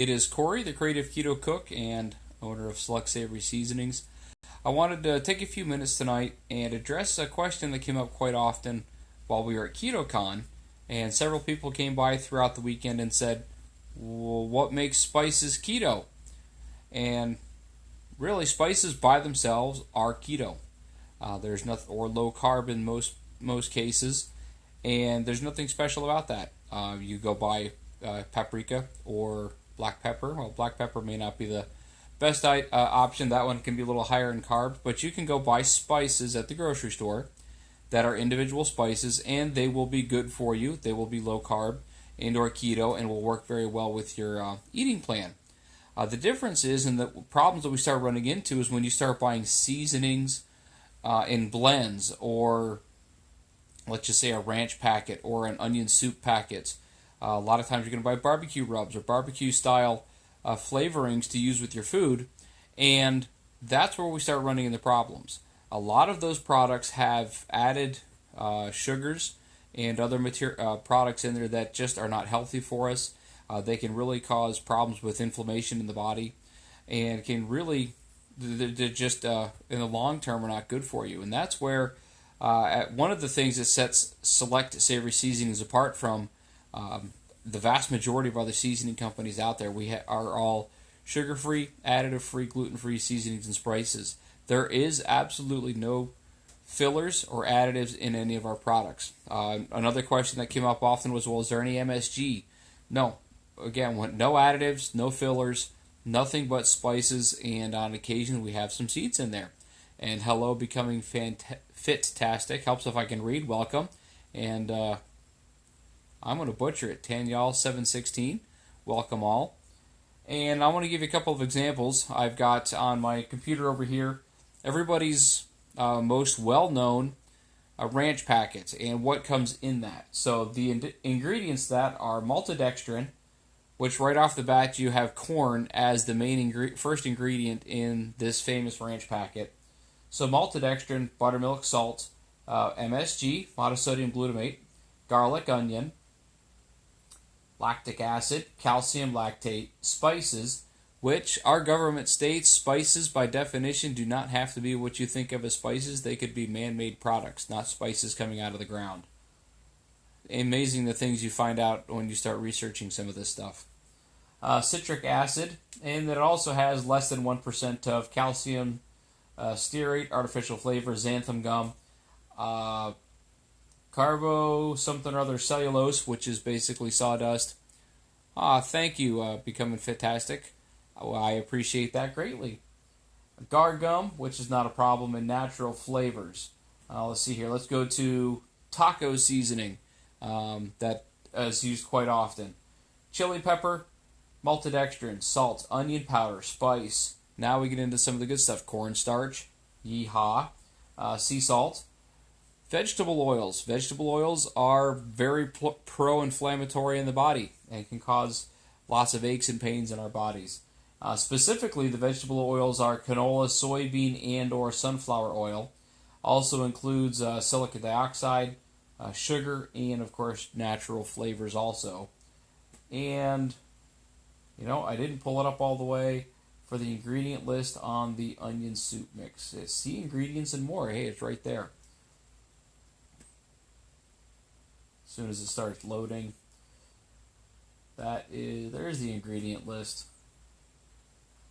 It is Corey, the creative keto cook and owner of Select Savory Seasonings. I wanted to take a few minutes tonight and address a question that came up quite often while we were at KetoCon, and several people came by throughout the weekend and said, well, what makes spices keto? And really, spices by themselves are keto. There's nothing, or low carb in most cases, and there's nothing special about that. You go buy paprika or black pepper. Well, black pepper may not be the best option. That one can be a little higher in carb, but you can go buy spices at the grocery store that are individual spices, and they will be good for you. They will be low carb and or keto, and will work very well with your eating plan. The difference is, and the problems that we start running into is when you start buying seasonings in blends, or let's just say a ranch packet or an onion soup packet. A lot of times you're going to buy barbecue rubs or barbecue style flavorings to use with your food, and that's where we start running into problems. A lot of those products have added sugars and other products in there that just are not healthy for us. They can really cause problems with inflammation in the body, and can really, they're just in the long term are not good for you. And that's where one of the things that sets Select Savory Seasonings apart from the vast majority of other seasoning companies out there, we are all sugar-free, additive-free, gluten-free seasonings and spices. There is absolutely no fillers or additives in any of our products. Another question that came up often was, well, is there any MSG? No. Again, no additives, no fillers, nothing but spices, and on occasion we have some seeds in there. And hello, becoming fit-tastic. Helps if I can read. Welcome. And I'm going to butcher it. Tanyal 716. Welcome all. And I want to give you a couple of examples. I've got on my computer over here everybody's most well-known ranch packet and what comes in that. So the ingredients that are maltodextrin, which right off the bat you have corn as the main first ingredient in this famous ranch packet. So maltodextrin, buttermilk, salt, MSG, monosodium glutamate, garlic, onion, lactic acid, calcium lactate, spices, which our government states spices by definition do not have to be what you think of as spices. They could be man-made products, not spices coming out of the ground. Amazing the things you find out when you start researching some of this stuff. Citric acid, and it also has less than 1% of calcium, stearate, artificial flavor, xanthan gum, carbo something or other cellulose, which is basically sawdust. Thank you, Becoming Fantastic. I appreciate that greatly. Gar gum, which is not a problem, and natural flavors. Let's see here. Let's go to taco seasoning that is used quite often. Chili pepper, maltodextrin, salt, onion powder, spice. Now we get into some of the good stuff. Cornstarch, yeehaw, sea salt. Vegetable oils. Vegetable oils are very pro-inflammatory in the body and can cause lots of aches and pains in our bodies. Specifically, the vegetable oils are canola, soybean, and or sunflower oil. Also includes silicon dioxide, sugar, and of course natural flavors also. And, I didn't pull it up all the way for the ingredient list on the onion soup mix. See ingredients and more. Hey, it's right there. As soon as it starts loading, there's the ingredient list.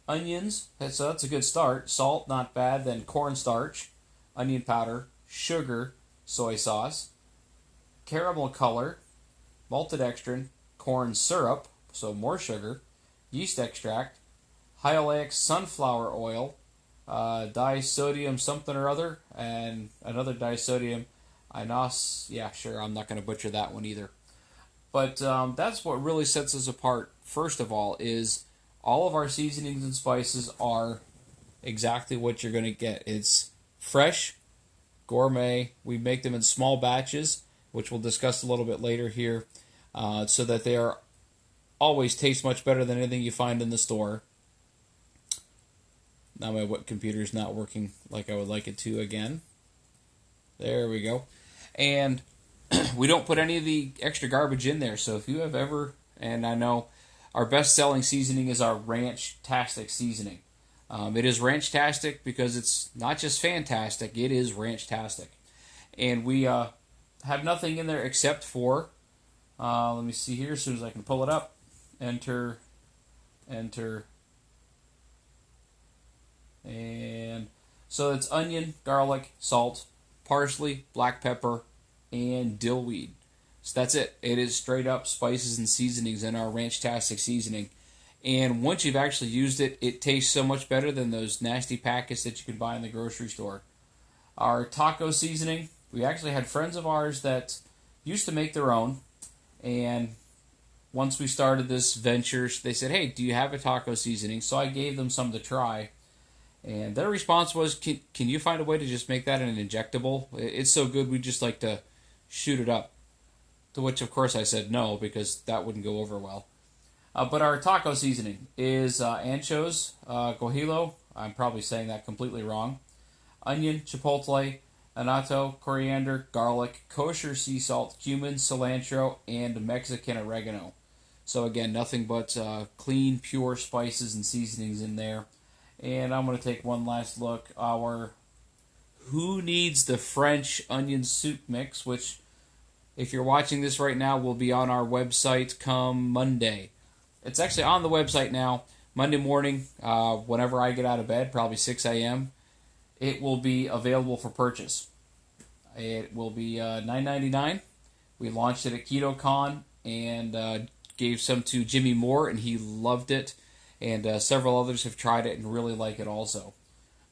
Onions, so that's a good start. Salt, not bad. Then cornstarch, onion powder, sugar, soy sauce, caramel color, maltodextrin, corn syrup, so more sugar, yeast extract, hyalaic sunflower oil, disodium something or other, and another disodium inos. Yeah, sure, I'm not going to butcher that one either. But that's what really sets us apart, first of all, is all of our seasonings and spices are exactly what you're going to get. It's fresh, gourmet. We make them in small batches, which we'll discuss a little bit later here, so that they are always taste much better than anything you find in the store. Now my computer's not working like I would like it to again. There we go. And we don't put any of the extra garbage in there, so if you have ever, and I know our best-selling seasoning is our Ranch-tastic seasoning. It is Ranch-tastic because it's not just fantastic, it is Ranch-tastic. And we have nothing in there except for, let me see here as soon as I can pull it up. Enter, and so it's onion, garlic, salt, parsley, black pepper, and dill weed. So that's it. It is straight up spices and seasonings in our Ranch-tastic seasoning. And once you've actually used it, it tastes so much better than those nasty packets that you can buy in the grocery store. Our taco seasoning, we actually had friends of ours that used to make their own. And once we started this venture, they said, hey, do you have a taco seasoning? So I gave them some to try. And their response was, can you find a way to just make that an injectable? It's so good, we'd just like to shoot it up. To which, of course, I said no, because that wouldn't go over well. But our taco seasoning is anchos, guajillo, I'm probably saying that completely wrong, onion, chipotle, annatto, coriander, garlic, kosher sea salt, cumin, cilantro, and Mexican oregano. So again, nothing but clean, pure spices and seasonings in there. And I'm going to take one last look. Our Who Needs the French Onion Soup Mix, which, if you're watching this right now, will be on our website come Monday. It's actually on the website now. Monday morning, whenever I get out of bed, probably 6 a.m., it will be available for purchase. It will be $9.99. We launched it at KetoCon and gave some to Jimmy Moore, and he loved it. And several others have tried it and really like it also.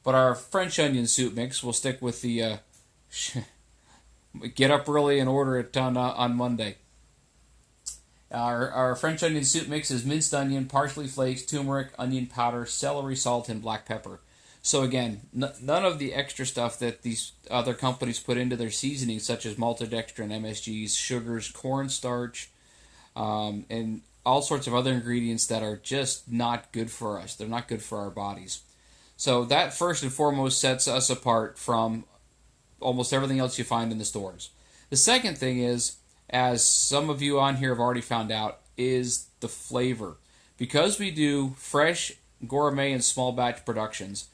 But our French onion soup mix, we'll stick with the get up early and order it on Monday. Our French onion soup mix is minced onion, parsley flakes, turmeric, onion powder, celery salt, and black pepper. So again, none of the extra stuff that these other companies put into their seasonings, such as maltodextrin, MSGs, sugars, cornstarch, and all sorts of other ingredients that are just not good for us. They're not good for our bodies. So that first and foremost sets us apart from almost everything else you find in the stores. The second thing is, as some of you on here have already found out, is the flavor. Because we do fresh, gourmet, and small batch productions,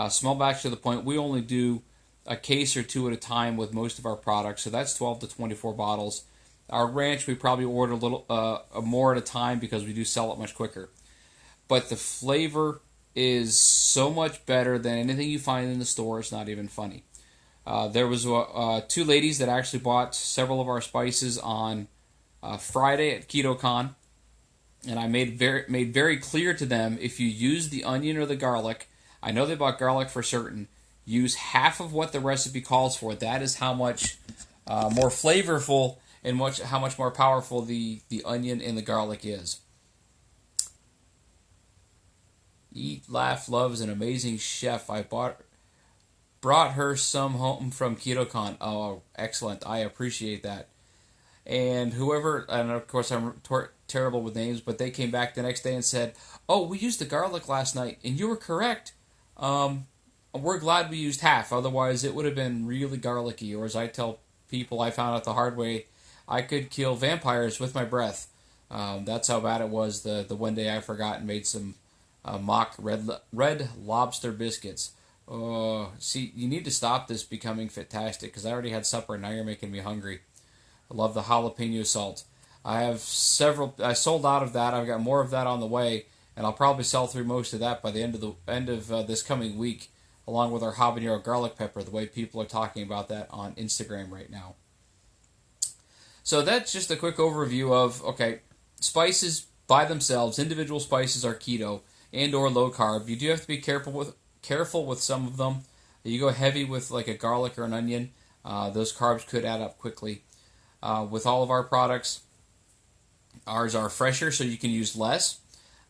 small batch to the point we only do a case or two at a time with most of our products, so that's 12 to 24 bottles. Our ranch, we probably order a little more at a time because we do sell it much quicker. But the flavor is so much better than anything you find in the store. It's not even funny. There was two ladies that actually bought several of our spices on Friday at KetoCon, and I made very clear to them, if you use the onion or the garlic, I know they bought garlic for certain, use half of what the recipe calls for. That is how much more flavorful and how much more powerful the onion and the garlic is. Eat, Laugh, Love is an amazing chef. I brought her some home from KetoCon. Oh, excellent. I appreciate that. And whoever, and of course I'm terrible with names, but they came back the next day and said, oh, we used the garlic last night, and you were correct. We're glad we used half, otherwise it would have been really garlicky. Or as I tell people, I found out the hard way, I could kill vampires with my breath. That's how bad it was. The one day I forgot and made some mock red lobster biscuits. Oh, see, you need to stop this becoming fantastic, because I already had supper, now you're making me hungry. I love the jalapeno salt. I have several. I sold out of that. I've got more of that on the way, and I'll probably sell through most of that by the end of this coming week, along with our habanero garlic pepper, the way people are talking about that on Instagram right now. So that's just a quick overview of, okay, spices by themselves, individual spices are keto and or low carb. You do have to be careful with some of them. You go heavy with like a garlic or an onion, those carbs could add up quickly. With all of our products, ours are fresher, so you can use less.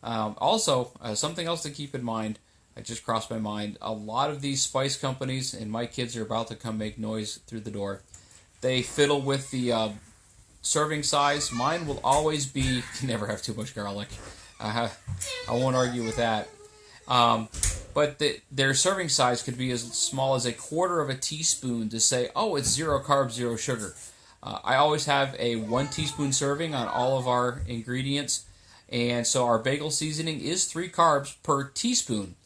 Also, something else to keep in mind, it just crossed my mind, a lot of these spice companies, and my kids are about to come make noise through the door, they fiddle with the serving size. Mine will always be, never have too much garlic. I won't argue with that. But their serving size could be as small as a quarter of a teaspoon to say, oh, it's 0 carbs, 0 sugar. I always have a 1 teaspoon serving on all of our ingredients, And so our bagel seasoning is 3 carbs per teaspoon.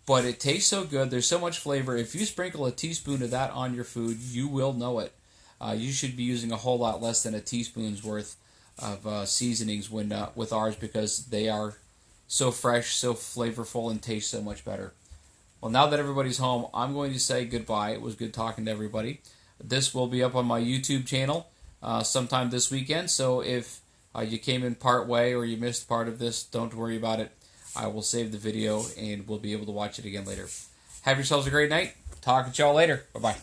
But it tastes so good. There's so much flavor. If you sprinkle a teaspoon of that on your food, you will know it. You should be using a whole lot less than a teaspoon's worth of seasonings with ours, because they are so fresh, so flavorful, and taste so much better. Well, now that everybody's home, I'm going to say goodbye. It was good talking to everybody. This will be up on my YouTube channel sometime this weekend, so if you came in part way or you missed part of this, don't worry about it. I will save the video and we'll be able to watch it again later. Have yourselves a great night. Talk to y'all later. Bye-bye.